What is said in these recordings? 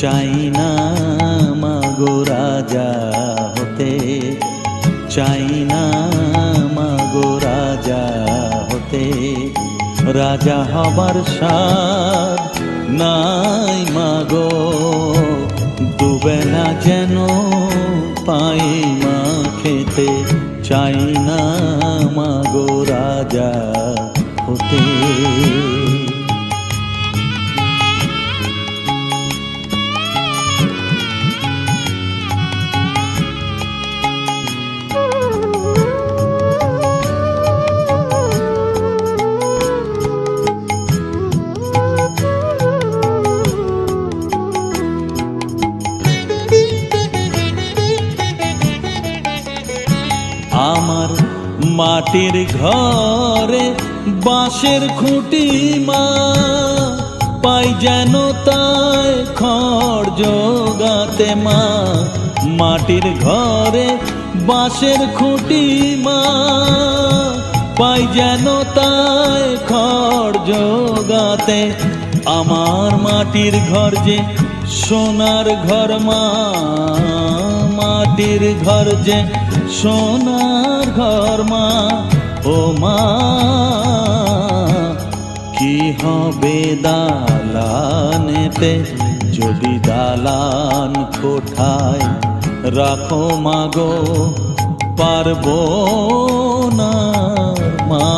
চাই না মাগো রাজা হতে, চাই না মাগো রাজা হতে। রাজা হবার স্বাদ নাই মাগো, দুবেলা যেন পাই মা খেতে। চাই না মাগো রাজা হতে। আমার মাটির ঘরে বাঁশের খুঁটি মা, পাই যেন তাই খড় জোগাতে মা। মাটির ঘরে বাঁশের খুঁটি মা, পাই যেন তাই খড় জোগাতে। আমার মাটির ঘর যে সোনার ঘর মা, মাটির ঘর যে সোনার ঘর মা। ও মা কি হবে দালানেতে, যদি দালান কোঠায় রাখো মাগো পারবো না মা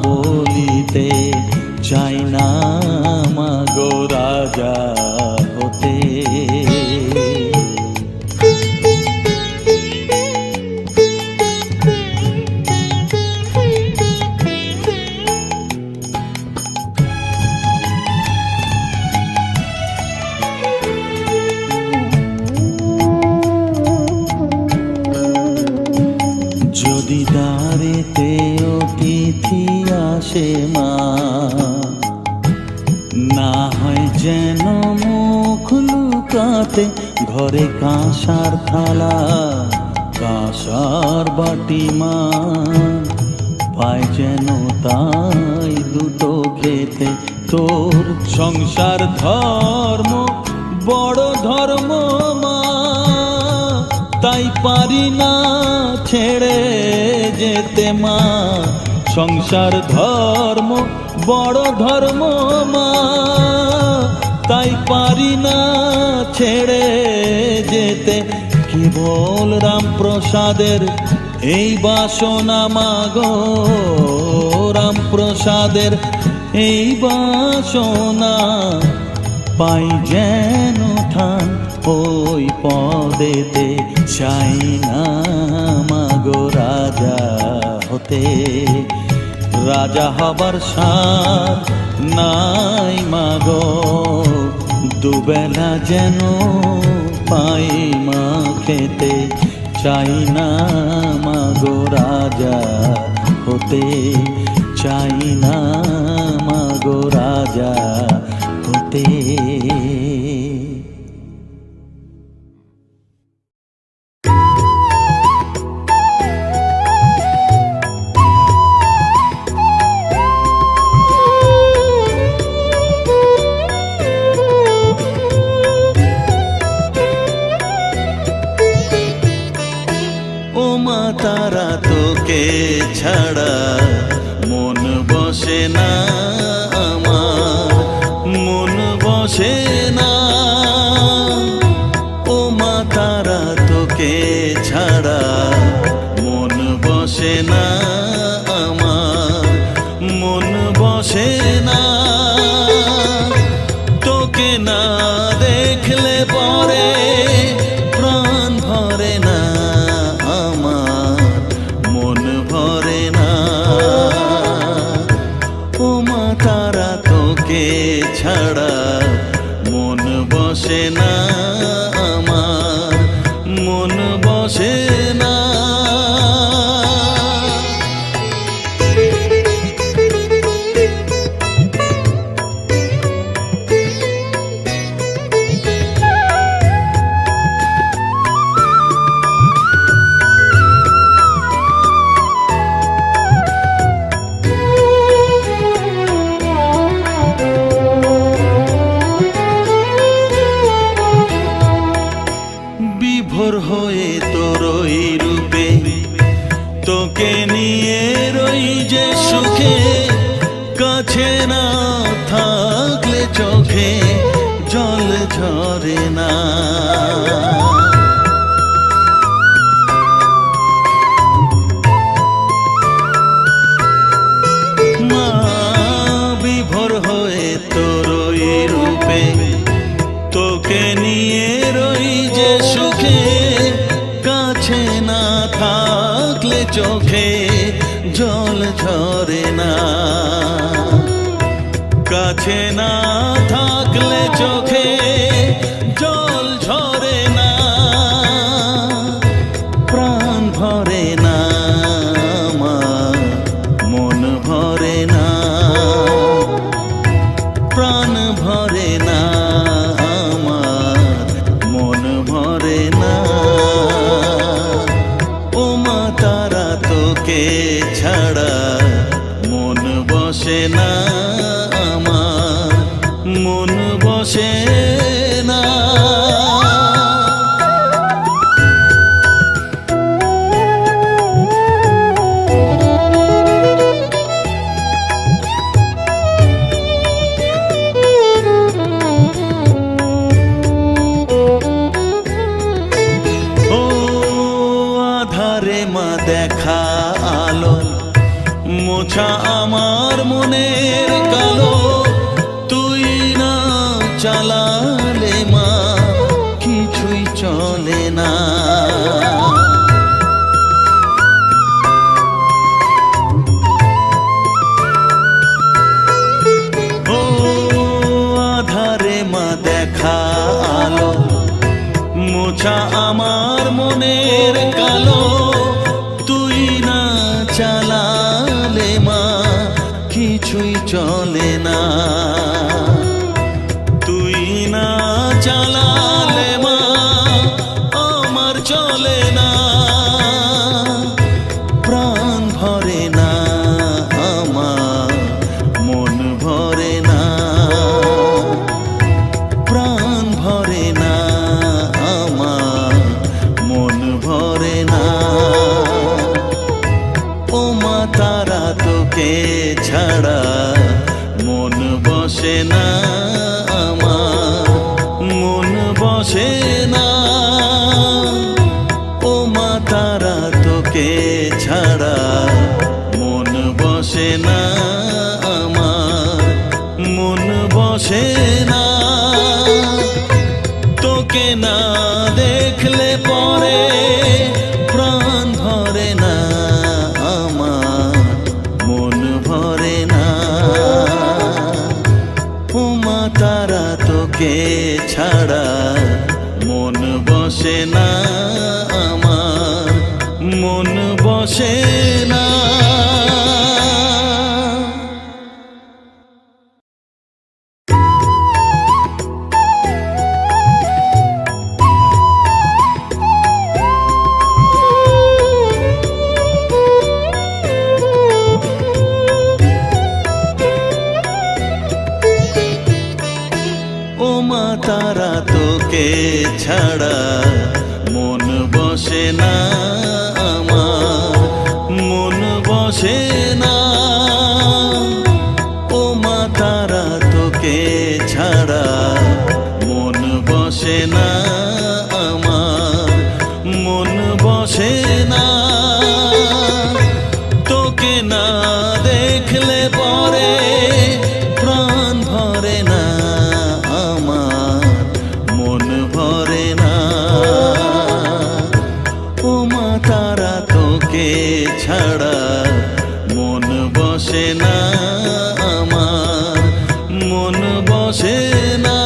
বলিতে। চাই না মাগো রাজা হতে। যদি দ্বারেতে অতিথি আসে মা, না হয় যেন মুখ লুকাতে। ঘরে কাঁসার থালা কাঁসার বাটি মা, পায় যেন তাই দুটো খেতে। তোর সংসার ধর্ম বড় ধর্ম মা, তাই পারি না ছেড়ে যেতে মা। সংসার ধর্ম বড় ধর্ম মা, তাই পারি না ছেড়ে যেতে। কেবল রামপ্রসাদের এই বাসনা মাগো, রামপ্রসাদের এই বাসনা। পাই যেন থান ওই পদেতে। চাই না মাগো রাজা হতে, রাজা হবার সার নাই মাগো। দুবেলা যেন পাই মা খেতে। চাই না মাগো রাজা হতে, চাই না মাগো রাজা হতে। তারা তোকে ছাড়া মন বসে না আমার, মন বসে না। ও মা তারা তোকে ছাড়া মন বসে না আমার, মন বসে না। তোকে না দেখলে পরে প্রাণ ভরে না, মন ভরে না। ও মা তারা তোকে ছাড়া মন বসে না আমার, মন বসে না। চোখে জল ঝরে না। মা বিভোর হয়ে তোর ওই রূপে, তোকে নিয়ে রই যে সুখে, কাছে না থাকলে চোখে জল ঝরে না। কাছে না থাকলে চোখে জল ঝরে না, প্রাণ ভরে না আমার, মন ভরে না, প্রাণ ভরে না আমার, মন ভরে না। ও মা তারা তোকে ছাড়া মন বসে না আমার, মন বসে না। ও আধারে মা দেখা আলো, মোছা আমার মনের কালো, তুই না চালালে মা কিছুই চলে না। ও আধারে মা দেখা আলো, মোছা আমার মনের কালো, তুই না চালালে মা কিছুই চলে না। তুই না চালালে মা আমার চলে না, প্রাণ ভরে না আমার, মন ভরে না, প্রাণ ভরে না আমার, মন ভরে না। ও মা তারা তোকে ছাড়া মন বসে না আমার, মন বসে না। ও মা তারা তোকে ছাড়া মন বসে না আমার, মন বসে না। তোকে না দেখলে পরে প্রাণ ভরে না আমার, মন ভরে না। ও মা তারা তোকে ছাড়া মন বসে না আমার, মন বসে না। ও মা তারা তোকে ছাড়া মন বসে না আমার, মন বসে না। ও মা তারা তোকে ছাড়া মন বসে না আমার, মন বসে না। তোকে না দেখলে পরে প্রাণ ভরে না আমার, মন ভরে না। ও মা তারা তোকে ছাড়া মন বসে না আমার, মন বসে না।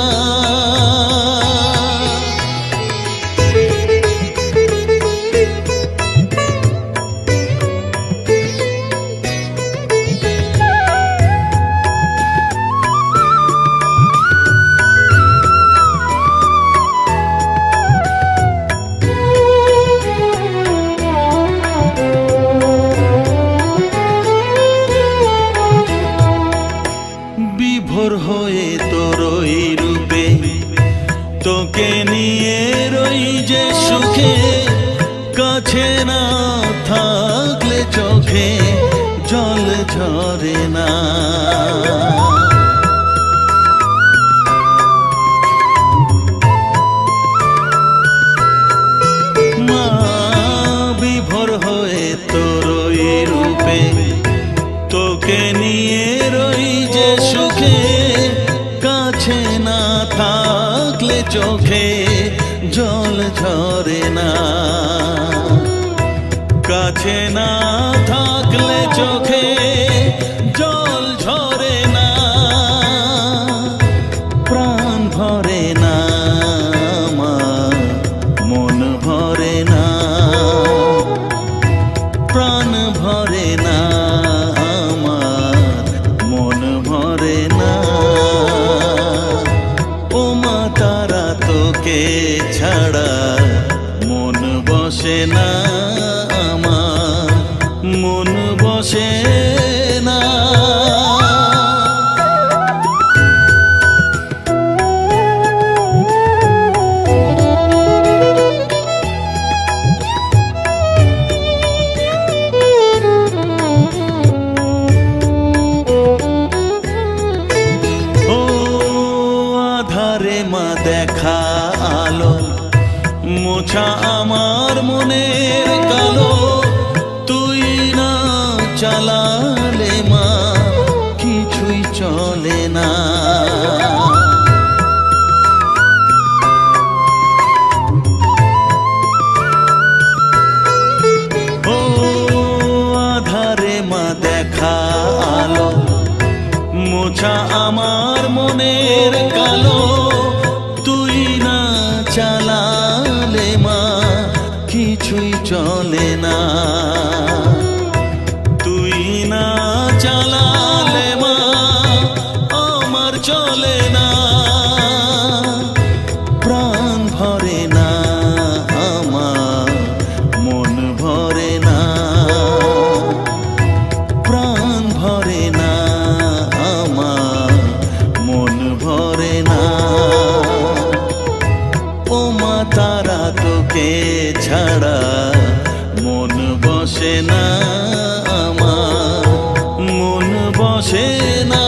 বিভোর হয়ে তোর ওই রূপে, তোকে নিয়ে রই যে সুখে, কাছে না থাকলে চোখে জল ঝরে না। থাকলে চোখে জল ঝরে না, কাছে না থাকলে চোখে জল ঝরে না, প্রাণ ভরে না আমার, মন ভরে না, প্রাণ ভরে না আমার, মন ভরে না। ও মা তারা তোকে ছাড়া মন বসে না আমার, মন বসে না। মা দেখা আলো মোছা আমার মনের কালো, তুই না চালালে মা কিছুই চলে না। ও আধারে মা দেখা আলো মোছা আমার মনের কালো, তুই না চালালে মা কিছুই চলে না, তুই না চালালে মা আমার চলে না, প্রাণ ভরে না আমার, মন ভরে না, প্রাণ ভরে না আমার, মন ভরে না। ও মা তারা তোকে ছাড়া মন বসে না আমার, মন বসে না।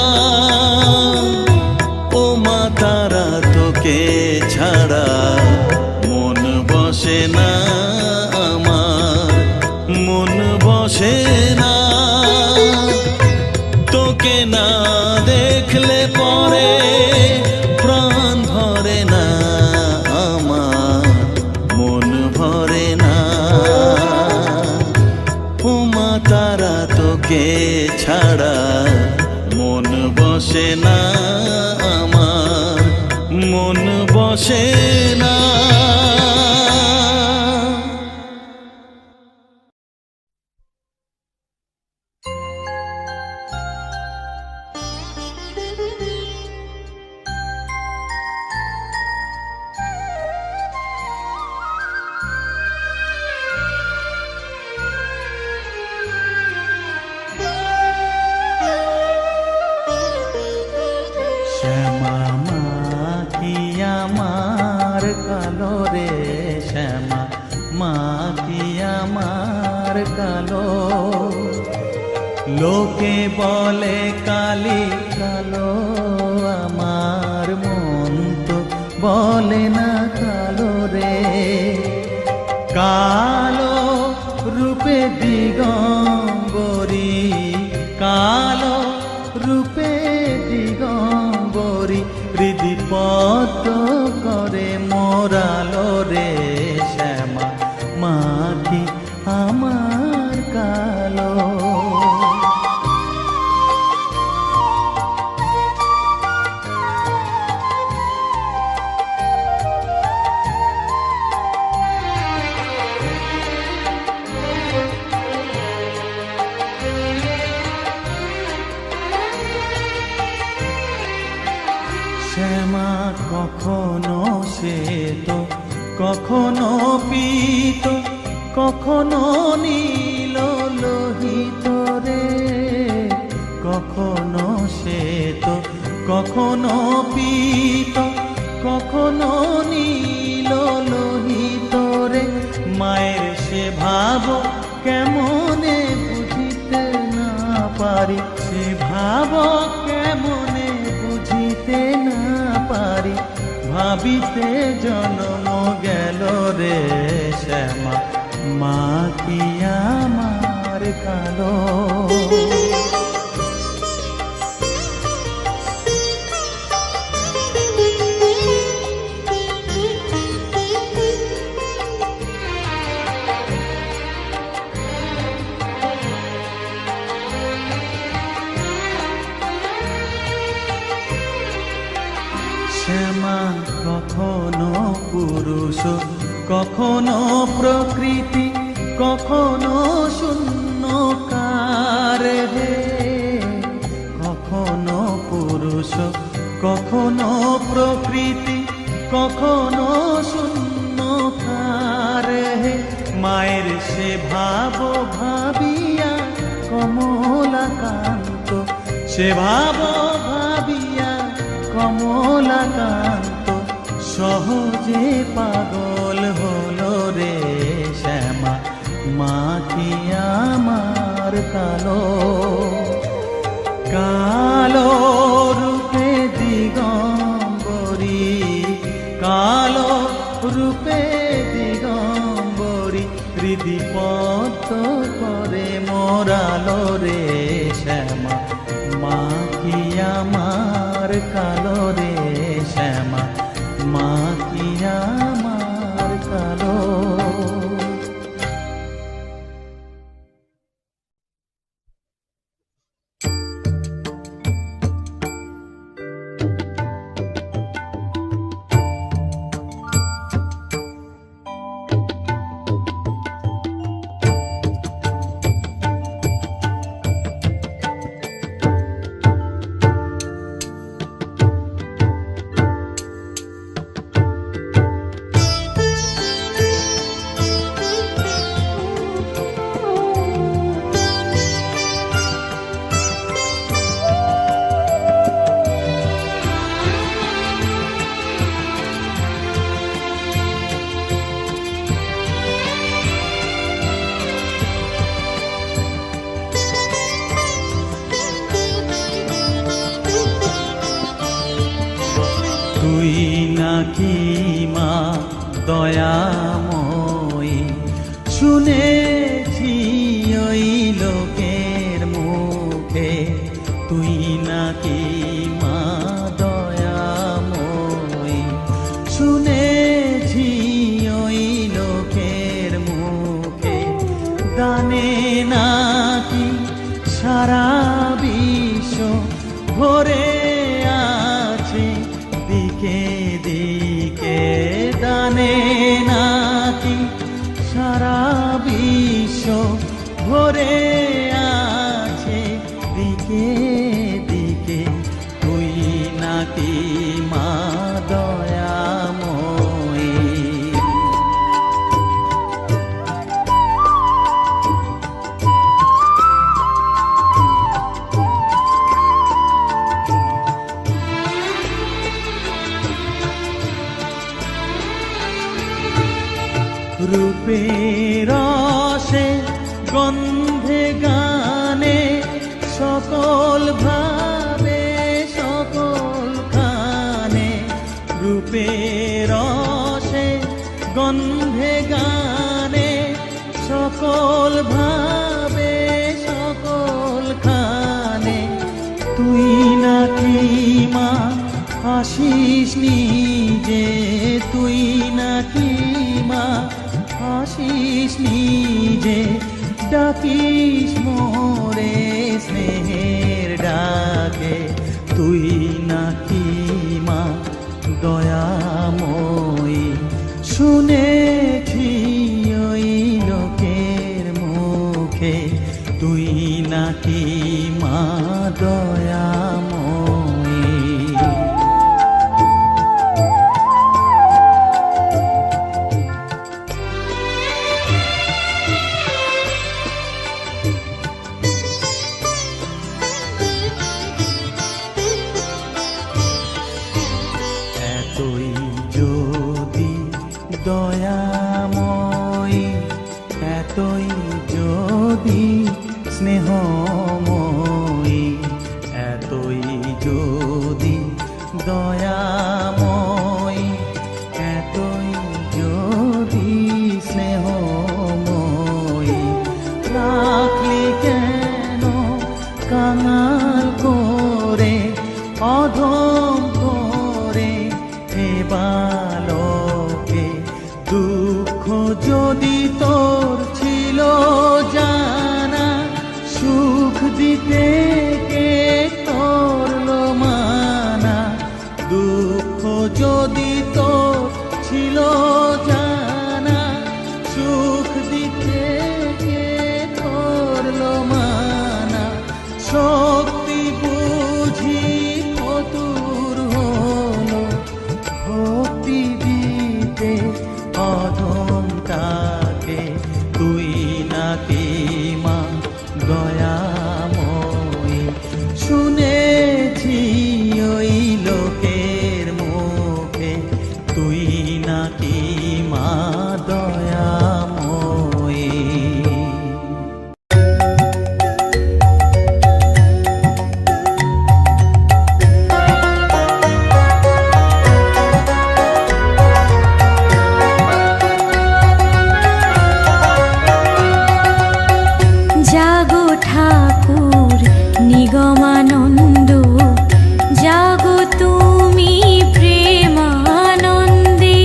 ও মা তারা তোকে ছাড়া মন বসে না আমার, মন বসে না। তোকে না দেখলে পরে প্রাণ ভরে না আমার, মন ভরে না। ও মা তারা তোকে ছাড়া মন বসে না আমার, মন বসে না। শ্যামা মা কি আমার কালো রে, শ্যামা মা কি আমার কালো, লোকে বলে কালি কালো, আমার মন তো বলে না কালো রে। কালো রূপে দিগম্বরী, কালো রূপে দিগম্বরী, হৃদিপদ্ম করে মোরালো রে, শ্যামা মা কি আমার কালো। শ্যামা কখনো শ্বেত, কখনো পীত, কখনো নীল লোহিত রে, কখনো শ্বেত, কখনো পীত, কখনো নীল লোহিত রে। মায়ের সে ভাব কেমনে বুঝিতে না পারি, সে ভাব কেমনে বুঝিতে না পারি, ভাবিতে জন্ম গেল রে, শ্যামা মা কি আমার কালো। শ্যামা কখনো পুরুষ, কখনো প্রকৃতি, কখনো শূন্যকার হে। কখনো পুরুষ, কখনো প্রকৃতি, কখনো শূন্যকার হে। মায়ের সে ভাব ভাবিয়া কমলাকান্ত, সে ভাব ভাবিয়া কমলাকান্ত সহজে পাগল হলো রে শ্যামা। মা কি আমার কালো, কালো রূপে দিগম্বরী, কালো রূপে দিগম্বরী হৃদি পদ্ম করে মোরালো রে শ্যামা। মা কি আমার কালো রে শ্যামা, মা কি আমার কালো। তুই নাকি মা দয়াময়ী, শুনেছি ওই লোকের মুখে। তুই নাকি মা দয়াময়ী, শুনেছি ওই লোকের মুখে। দানে নাকি সারা বিশ্ব ভরে আছে দিকে দিকে। দানে নাকি সারা বিশ্ব ভরে আছে দিকে দিকে। তুই নাকি মা দয়াময়ী। রূপের রসে গন্ধে গানে সকল ভাবে সকল খানে। রূপের রসে গন্ধে গানে সকল ভাবে সকল খানে। তুই নাকি মা হাসিস নিজে, তুই নাকি মা হাসিস নিজে। ডাকিস মোরে স্নেহের ডাকে। তুই নাকি মা দয়াময়ী, শুনেছি ওই লোকের মুখে। তুই নাকি মা দয়াময়ী। এতই যদি দয়াময়ী, এতই যদি স্নেহময়ী, এতই যদি দয়াময়ী, এতই যদি স্নেহময়ী। রাখলি কেন কাঙাল করে, অধম করে হে বালকে। দুঃখ যদি তোর ছিল জানা, সুখ দিতে কে করলো মানা। দুঃখ ও যদি তোর ছিল জানা, সুখ দিতে কে করলো মানা, শক্তি বুঝি ফতুর হলো, ভক্তি দিতে অধমটাকে, তুই নাকি মা দয়াময়ী। শুনেছি ওই লোকের মুখে, তুই নাকি মা দয়াময়ী। জাগো ঠাকুর নিগমানন্দ, জাগো তুমি প্রেমানন্দে।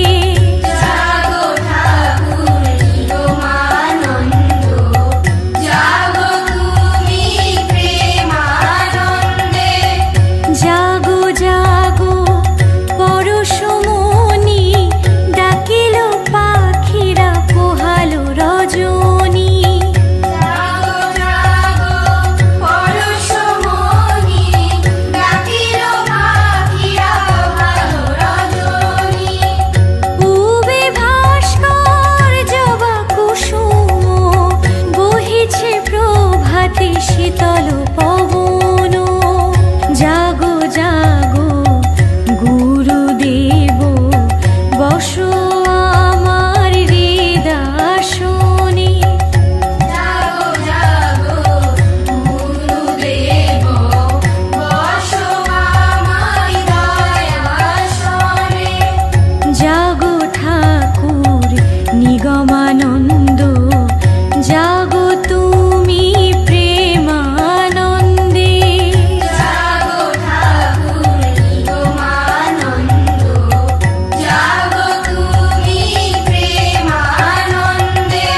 জাগো ঠাকুর নিগমানন্দ, জাগো তুমি প্রেমানন্দে। জাগো জাগো পরশমণি, ডাকিল পাখিরা পোহালো রজনী। জাগো জাগো পরশমণি, ডাকিল পাখিরা ভালো রজনী। পূবে ভাস্কর জবা কুসুম, বহিছে প্রভাতে শীতল পবন। জাগো জাগো গুরুদেব, বসো আমার হৃদয়াসনে। জাগো জাগো গুরুদেব, বসো আমার দয়াসনে। জাগো ঠাকুর নিগমানন্দ, জাগো তুমি প্রেমানন্দে। জাগো ঠাকুর নিগমানন্দ, জাগো তুমি প্রেমানন্দে।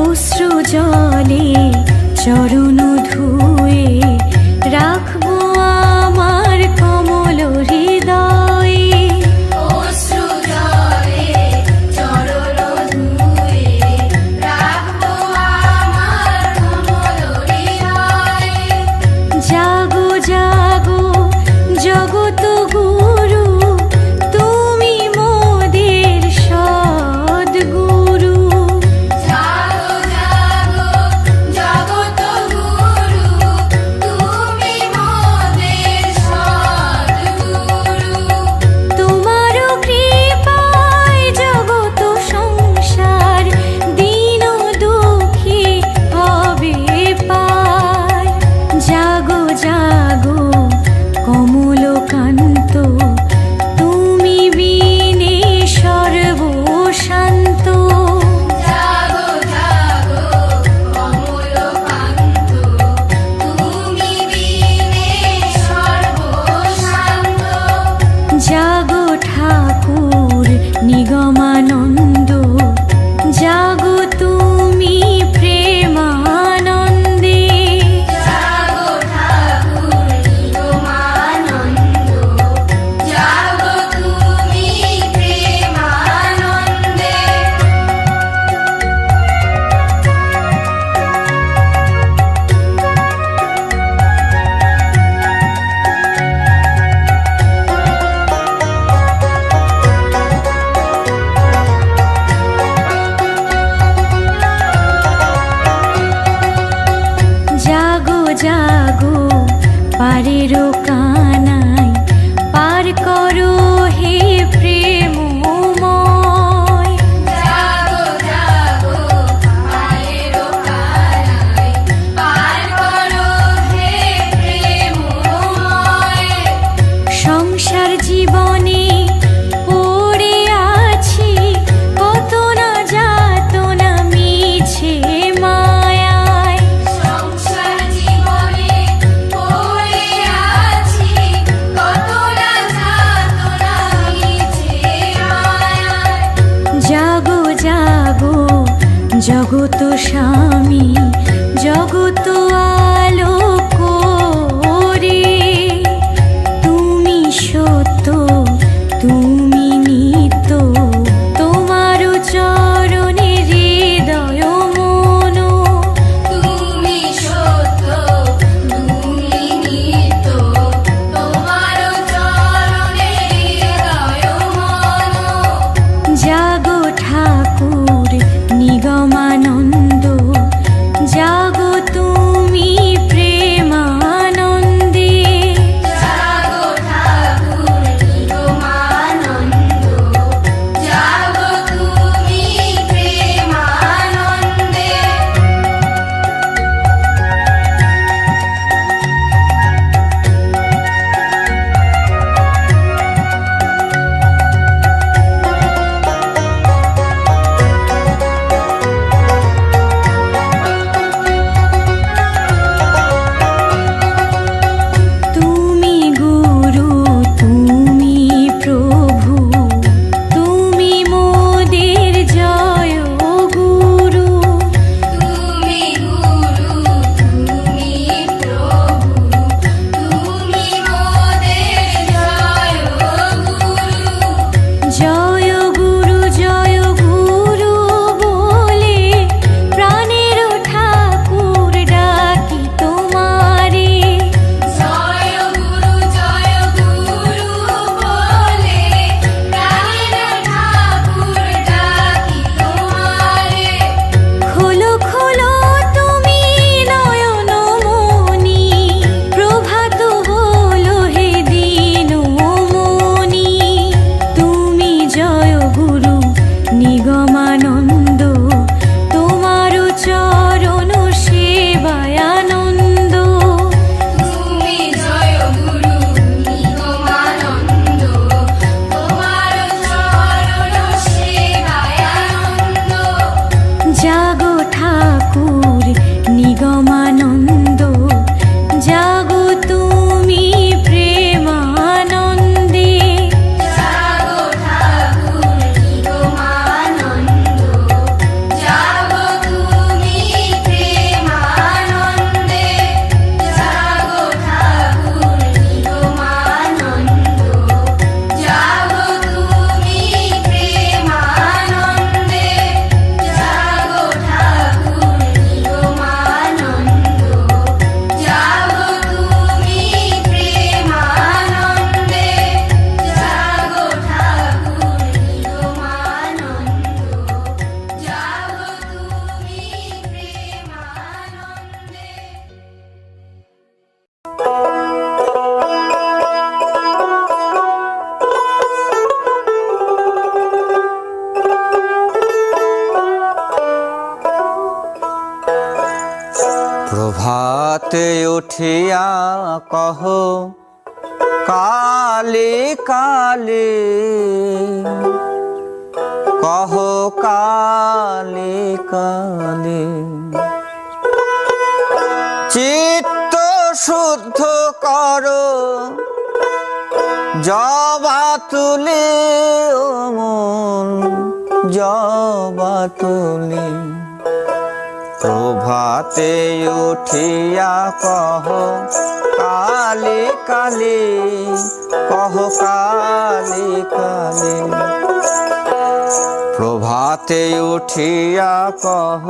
অশ্রু জলে চরণ ধুয়ে, রাখবো আমার কমল হৃদয়ে। অশ্রু জলে চরণ ধুয়ে, রাখবো আমার কমল হৃদয়ে। জাগো জাগো জগত গুরু, তুমি মোদের সদ্গুরু। জাগো জাগো জগত গুরু, তুমি মোদের সদ্গুরু। তোমার কৃপায় জগত সংসার, দীন দুঃখী হবে পার। জাগো জাগো কমলকান্ত, তুমি বিনে সর্বশান্ত। জাগো জাগো কমলকান্ত, তুমি বিনে সর্বশান্ত। জাগো ঠাকুর নিগমানন্দ, জাগো তুমি প্রেমানন্দে। জাগো ঠাকুর নিগমানন্দ, জাগো তুমি প্রেমানন্দে। জাগো জাগো পারের কানাই, পার করো হে প্রেমময়। জাগো জাগো পারের কানাই, পার করো হে প্রেমময়। সংসার জীবনে পড়ে আছি, কত না যাতনা মিছে মায়ায়। সংসার জীবনে যত আলো করে, তুমি সত্য, তুমি নিত্য, তোমার চরণে হৃদয় মন। তুমি সত্য, তুমি নিত্য, তোমার চরণে হৃদয় মন। জাগো ঠাকুর নিগমানন্দ, জাগো তুমি প্রেমানন্দে। জাগো ঠাকুর নিগমানন্দ, জাগো তুমি প্রেমানন্দে। তুমি গুরু, তুমি প্রভু, তুমি মোদের জয় গুরু। তুমি গুরু, তুমি প্রভু, তুমি মোদের জয় গুরু। জয় গুরু বলে প্রাণের ঠাকুর ডাকি তোমারে। জয় গুরু বলে প্রাণের ঠাকুর ডাকি তোমারে। খোলো খোলো তুমি নয়ন মনি, প্রভাত হলো হে দিন মনি। তুমি জয় গুরু নিগমানন্দ, তোমার চরণ সেবায় আনন্দ। তুমি জয় গুরু নিগমানন্দ, তোমার চরণ সেবায় আনন্দ। জাগো ঠাকুর নিগমানন্দ, জাগো তুমি প্রেমানন্দে। জাগো ঠাকুর নিগমানন্দ, জাগো তুমি প্রেমানন্দে। জাগো ঠাকুর নিগমানন্দ, জাগো তুমি প্রেমানন্দে। জাগো ঠাকুর নিগমানন্দ, জাগো তুমি প্রেমানন্দে। জাগো ঠাকুর নিগমানন্দ, জাগো তুমি প্রভাতে উঠিয়া কহ কালে কালে, কহ কালে কালে। চিত্ত শুদ্ধ করো জবা তুলে, ও মন জবা তুলে। প্রভাতে উঠিয়া কহ কালে কালে, কহ কালে কালে। প্রভাতে উঠিয়া কহ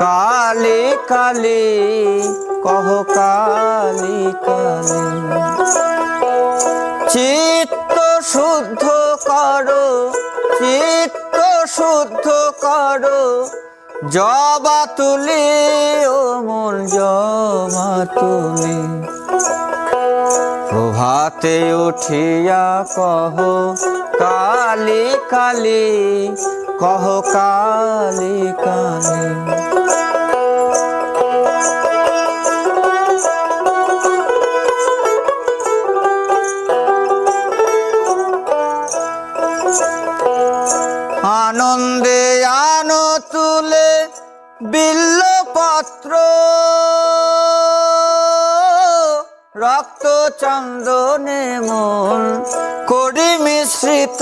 কালে কালে, কহ কালে কালে। চিত্ত শুদ্ধ করো, চিত্ত শুদ্ধ করো জবা তুলে, ও মোর জবা তুলে। প্রভাতে উঠিয়া কহ কালে কালে, কহ কালে কালে। আনন্দে আনো তুলে বিল্লপত্র, রক্ত চন্দনে মন করি মিশ্রিত।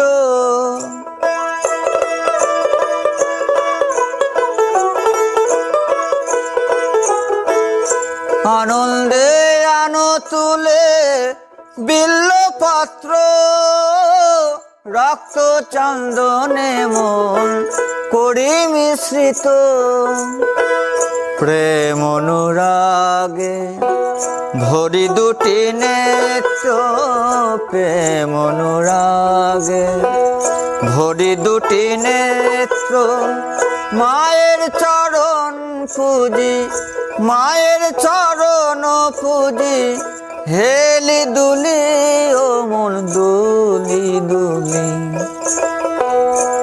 আনন্দে আনো তুলে বিল্লপত্র, রক্ত চন্দনে মন করি মিশ্রিত। প্রেম অনুরাগে ভরি দুটি নেত্র, প্রেম অনুরাগে ভরি দুটি নেত্র। মায়ের চরণ পুজি, মায়ের চরণ পুজি, হেলি দুলি ও মন দুলি দুলি।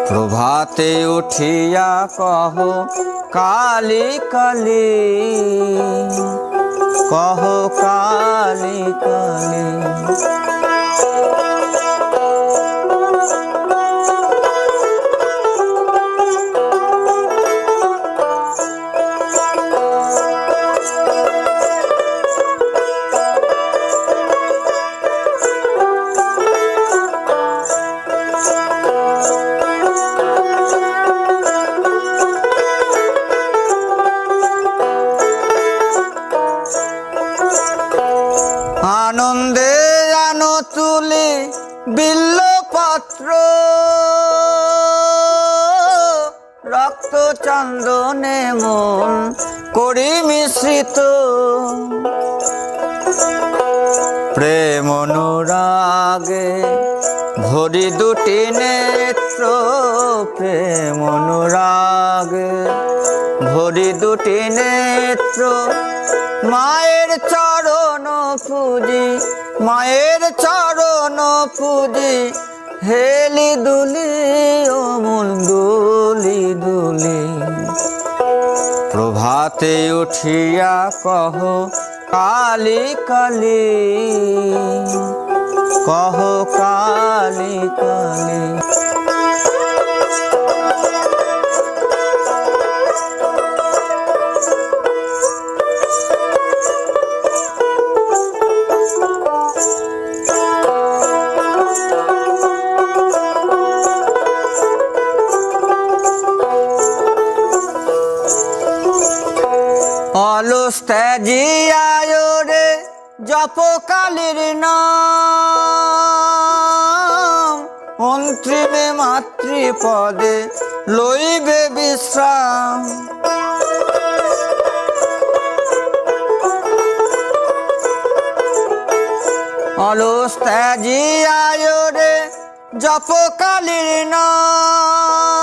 প্রভাতে উঠিয়া কহ কালী কালী, কহ কালী কালী। আনন্দে আনো তুলি বিল্লপত্র, রক্ত চন্দনে মন করি মিশ্রিত। প্রেম অনুরাগে ভরি দুটি নেত্র, প্রেম অনুরাগে ভরি দুটি নেত্র। মায়ের চরণ পুজি, মায়ের চরণ পুজি, হেলি দুলি ও মন দুলি দুলি। প্রভাতে উঠিয়া কহ কালী কালী, কহ কালী কালী। অলস ত্যাজিয়ায় রে জপ কালীর নাম, অন্তিমে মাতৃপদে লইবে বিশ্রাম। অলস ত্যাজিয়ায় রে জপ কালীর নাম,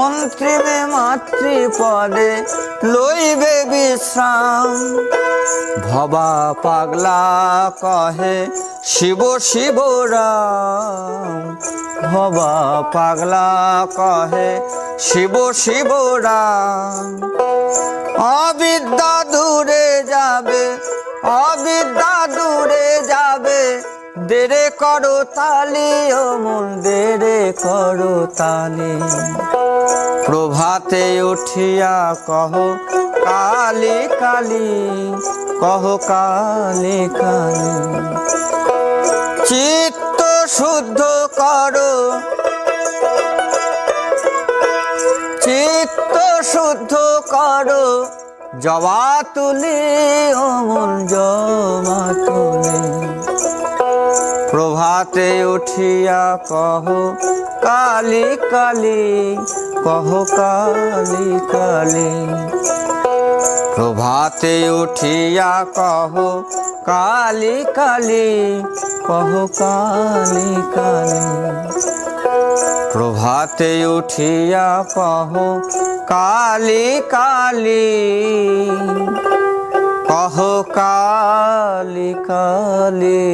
অন্তিমে মাতৃপদে লইবে বিশ্রাম। ভবা পাগলা কহে শিব শিব রাম, ভবা পাগলা কহে শিব শিব রাম। অবিদ্যা দূরে যাবে, অবিদ্যা দূরে যাবে, দেরে করো তালি ও মন দেরে করো তালি। প্রভাতে উঠিয়া কহ কালী কালী, কহ কালী কালী। চিত্ত শুদ্ধ করো, চিত্ত শুদ্ধ করো, জবা তুলি ও মন জবা তুলি। প্রভাতে উঠিয়া কহ কালী কালী, কহ কালী কালী। প্রভাতে উঠিয়া কহ কালী কালী, কহ কালী কালী। প্রভাতে উঠিয়া কহ কালী কালী, কহ কালী কালী।